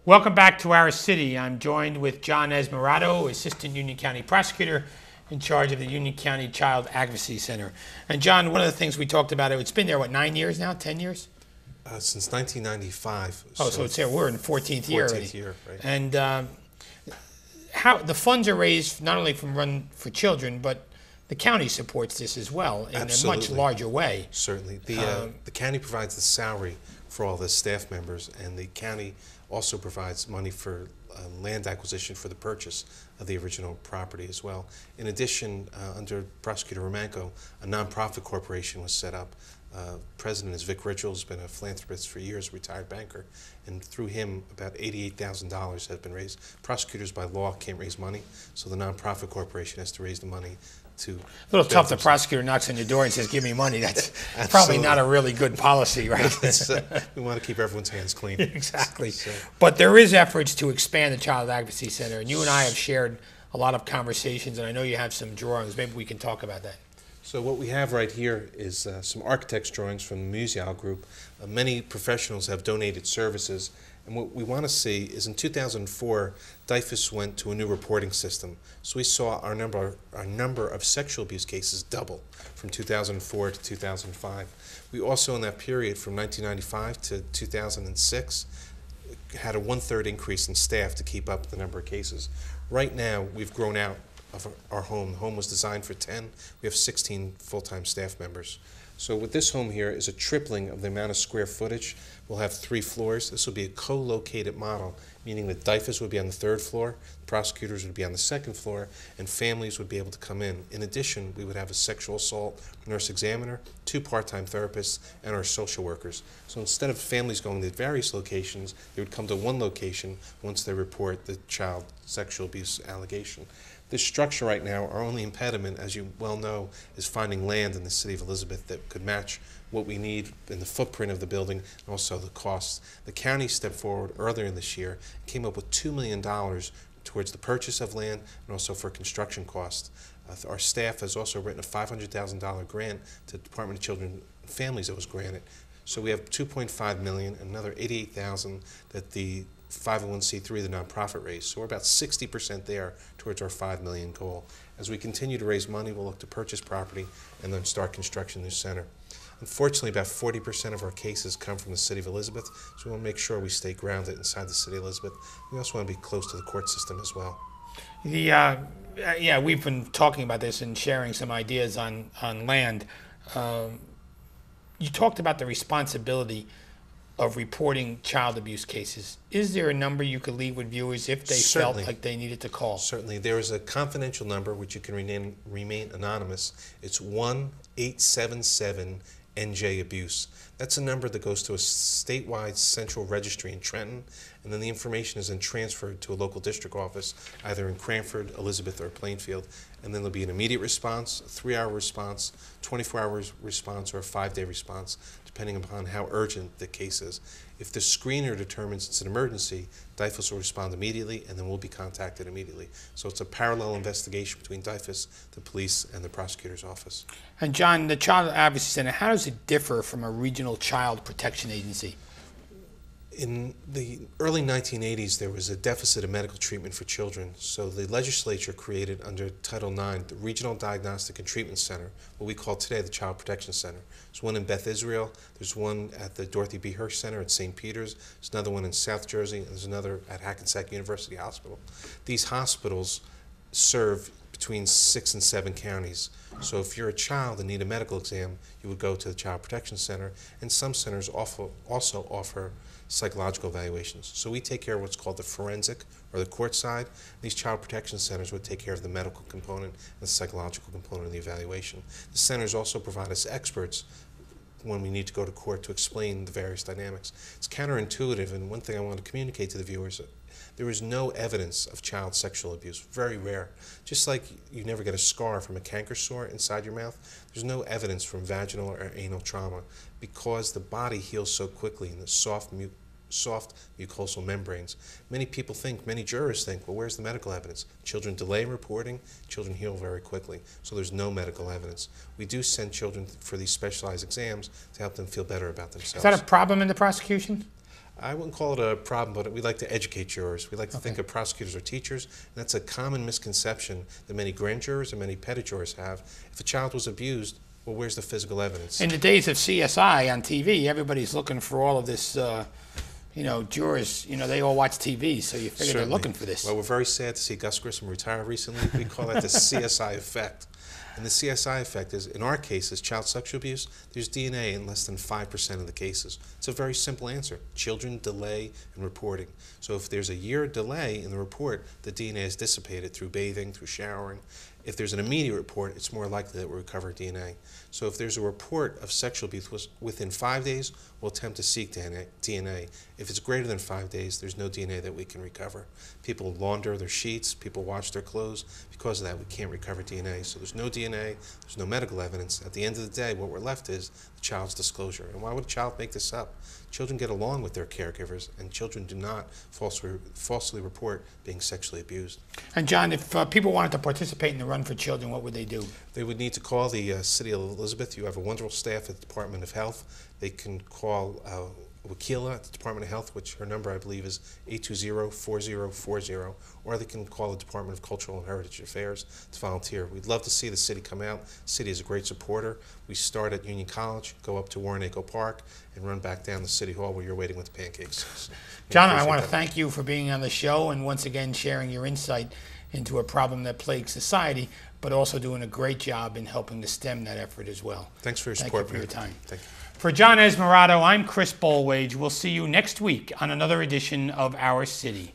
Welcome back to our city. I'm joined with John Esmerado, Assistant Union County Prosecutor in charge of the Union County Child Advocacy Center. And John, one of the things we talked about, it's been there, what, 9 years now, 10 years? Since 1995. Oh, so it's there. We're in 14th year already. 14th year, right. And how the funds are raised not only from Run for Children, but the county supports this as well in Absolutely. a much larger way. Certainly. The county provides the salary for all the staff members, and the county also provides money for land acquisition for the purchase of the original property as well. In addition, under Prosecutor Romanko, a nonprofit corporation was set up. President is Vic Richel, has been a philanthropist for years, retired banker, and through him about $88,000 has been raised. Prosecutors by law can't raise money, so the nonprofit corporation has to raise the money to... A little tough, the prosecutor knocks on your door and says, give me money. That's probably not a really good policy, right? We want to keep everyone's hands clean. Exactly. So. But there is efforts to expand the Child Advocacy Center, and you and I have shared a lot of conversations, and I know you have some drawings. Maybe we can talk about that. So what we have right here is some architect's drawings from the Musial Group. Many professionals have donated services, and what we want to see is in 2004, DYFS went to a new reporting system. So we saw our number of sexual abuse cases double from 2004 to 2005. We also, in that period from 1995 to 2006, had a 1/3 increase in staff to keep up the number of cases. Right now, we've grown out of our home. The home was designed for 10. We have 16 full-time staff members. So with this home here is a tripling of the amount of square footage. We'll have 3 floors. This will be a co-located model, meaning that DYFS would be on the 3rd floor, prosecutors would be on the 2nd floor, and families would be able to come in. In addition, we would have a sexual assault nurse examiner, 2 part-time therapists, and our social workers. So instead of families going to various locations, they would come to one location once they report the child sexual abuse allegation. This structure right now, our only impediment, as you well know, is finding land in the city of Elizabeth that could match what we need in the footprint of the building and also the costs. The county stepped forward earlier this year and came up with $2 million towards the purchase of land and also for construction costs. Our staff has also written a $500,000 grant to the Department of Children and Families that was granted. So we have $2.5 million and another $88,000 that the 501c3, the nonprofit, raised. So we're about 60% there towards our $5 million goal. As we continue to raise money, we'll look to purchase property and then start construction of the center. Unfortunately, about 40% of our cases come from the city of Elizabeth, so we want to make sure we stay grounded inside the city of Elizabeth. We also want to be close to the court system as well. Yeah, we've been talking about this and sharing some ideas on land. You talked about the responsibility of reporting child abuse cases. Is there a number you could leave with viewers if they felt like they needed to call? Certainly. There is a confidential number which you can remain anonymous. It's 1-877-NJ-ABUSE. That's a number that goes to a statewide central registry in Trenton, and then the information is then transferred to a local district office, either in Cranford, Elizabeth, or Plainfield. And then there'll be an immediate response, a 3-hour response, 24-hour response, or a 5-day response, depending upon how urgent the case is. If the screener determines it's an emergency, DYFS will respond immediately, and then we'll be contacted immediately. So it's a parallel investigation between DYFS, the police, and the prosecutor's office. And John, the Child Advocacy Center, how does it differ from a regional child protection agency? In the early 1980s, there was a deficit of medical treatment for children, so the legislature created under Title IX the Regional Diagnostic and Treatment Center, what we call today the Child Protection Center. There's one in Beth Israel, there's one at the Dorothy B. Hirsch Center at St. Peter's, there's another one in South Jersey, and there's another at Hackensack University Hospital. These hospitals serve between 6 and 7 counties. So if you're a child and need a medical exam, you would go to the Child Protection Center, and some centers also offer psychological evaluations. So we take care of what's called the forensic or the court side. These child protection centers would take care of the medical component and the psychological component of the evaluation. The centers also provide us experts when we need to go to court to explain the various dynamics. It's counterintuitive, and one thing I want to communicate to the viewers, there is no evidence of child sexual abuse, very rare. Just like you never get a scar from a canker sore inside your mouth, there's no evidence from vaginal or anal trauma because the body heals so quickly in the soft mucosal membranes. Many people think, many jurors think, well, where's the medical evidence? Children delay reporting, children heal very quickly, so there's no medical evidence. We do send children for these specialized exams to help them feel better about themselves. Is that a problem in the prosecution? I wouldn't call it a problem, but we like to educate jurors. We like to think of prosecutors or teachers, and that's a common misconception that many grand jurors and many pettit jurors have. If a child was abused, well, where's the physical evidence? In the days of CSI on TV, everybody's looking for all of this, jurors, they all watch TV, so you figure they're looking for this. Well, we're very sad to see Gus Grissom retire recently. We call that the CSI effect. And the CSI effect is, in our cases, child sexual abuse, there's DNA in less than 5% of the cases. It's a very simple answer. Children delay in reporting. So if there's a year delay in the report, the DNA is dissipated through bathing, through showering. If there's an immediate report, it's more likely that we'll recover DNA. So if there's a report of sexual abuse within 5 days, we'll attempt to seek DNA. If it's greater than 5 days, there's no DNA that we can recover. People launder their sheets, people wash their clothes. Because of that, we can't recover DNA. So there's no DNA, there's no medical evidence. At the end of the day, what we're left is the child's disclosure. And why would a child make this up? Children get along with their caregivers, and children do not falsely report being sexually abused. And John, if people wanted to participate in the Run for Children, what would they do? They would need to call the City of Elizabeth. You have a wonderful staff at the Department of Health. They can call Wakila at the Department of Health, which her number, I believe, is 820-4040, or they can call the Department of Cultural and Heritage Affairs to volunteer. We'd love to see the city come out. The city is a great supporter. We start at Union College, go up to Warren-Echo Park, and run back down to City Hall where you're waiting with the pancakes. So, John, I want to thank you for being on the show and once again sharing your insight into a problem that plagues society, but also doing a great job in helping to stem that effort as well. Thanks for your support, Thank you for your time. Thank you. For John Esmeraldo, I'm Chris Bolwage. We'll see you next week on another edition of Our City.